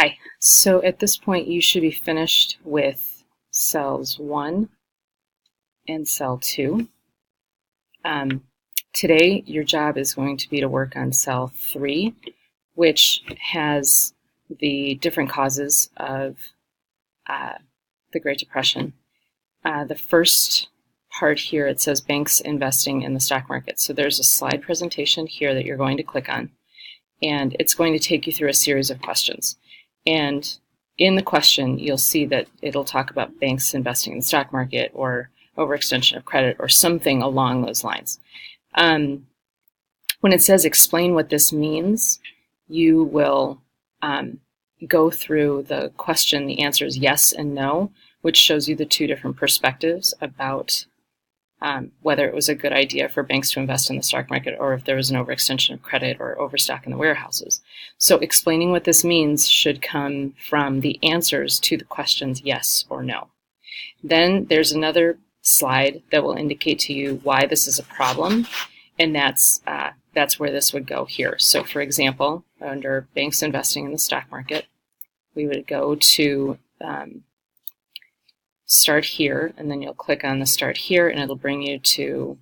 Hi, so at this point you should be finished with cells 1 and cell 2. Today your job is going to be to work on cell 3, which has the different causes of the Great Depression. The first part here, it says banks investing in the stock market. So there's a slide presentation here that you're going to click on, and it's going to take you through a series of questions. And in the question, you'll see that it'll talk about banks investing in the stock market or overextension of credit or something along those lines. When it says explain what this means, you will go through the question. The answer is yes and no, which shows you the two different perspectives about whether it was a good idea for banks to invest in the stock market or if there was an overextension of credit or overstock in the warehouses. So explaining what this means should come from the answers to the questions yes or no. Then there's another slide that will indicate to you why this is a problem, and that's where this would go here. So for example, under banks investing in the stock market, we would go to start here, and then you'll click on the start here, and it'll bring you to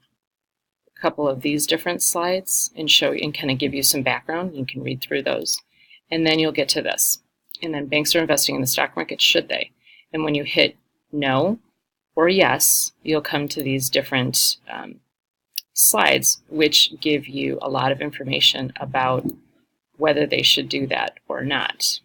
a couple of these different slides and show you and kind of give you some background. You can read through those, and then you'll get to this. And then banks are investing in the stock market, should they? And when you hit no or yes, you'll come to these different slides, which give you a lot of information about whether they should do that or not.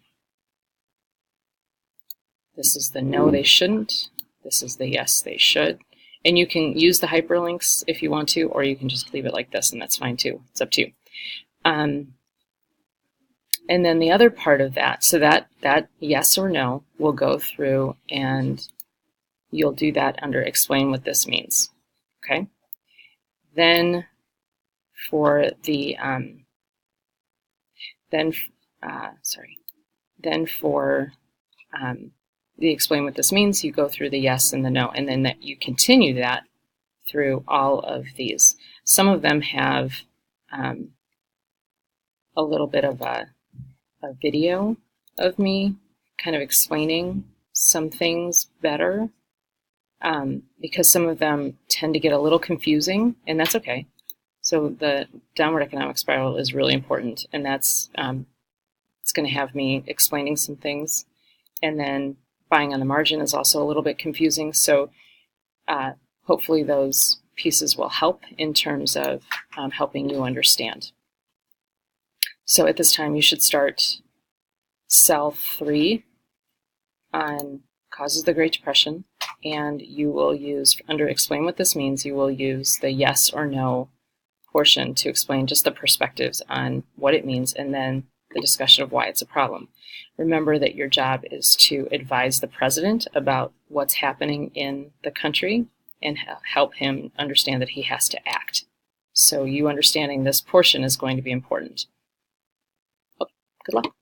This is the no, they shouldn't. This is the yes, they should. And you can use the hyperlinks if you want to, or you can just leave it like this, and that's fine too. It's up to you. And then the other part of that, so that yes or no will go through, and you'll do that under explain what this means. Okay? Then for the the explain what this means, you go through the yes and the no, and then that you continue that through all of these. Some of them have a little bit of a video of me kind of explaining some things better, because some of them tend to get a little confusing, and that's okay. So the downward economic spiral is really important, and that's it's going to have me explaining some things. And then buying on the margin is also a little bit confusing, so hopefully those pieces will help in terms of helping you understand. So at this time you should start cell 3 on causes of the Great Depression, and you will use, under explain what this means, you will use the yes or no portion to explain just the perspectives on what it means, and then the discussion of why it's a problem. Remember that your job is to advise the president about what's happening in the country and help him understand that he has to act. So you understanding this portion is going to be important. Good luck.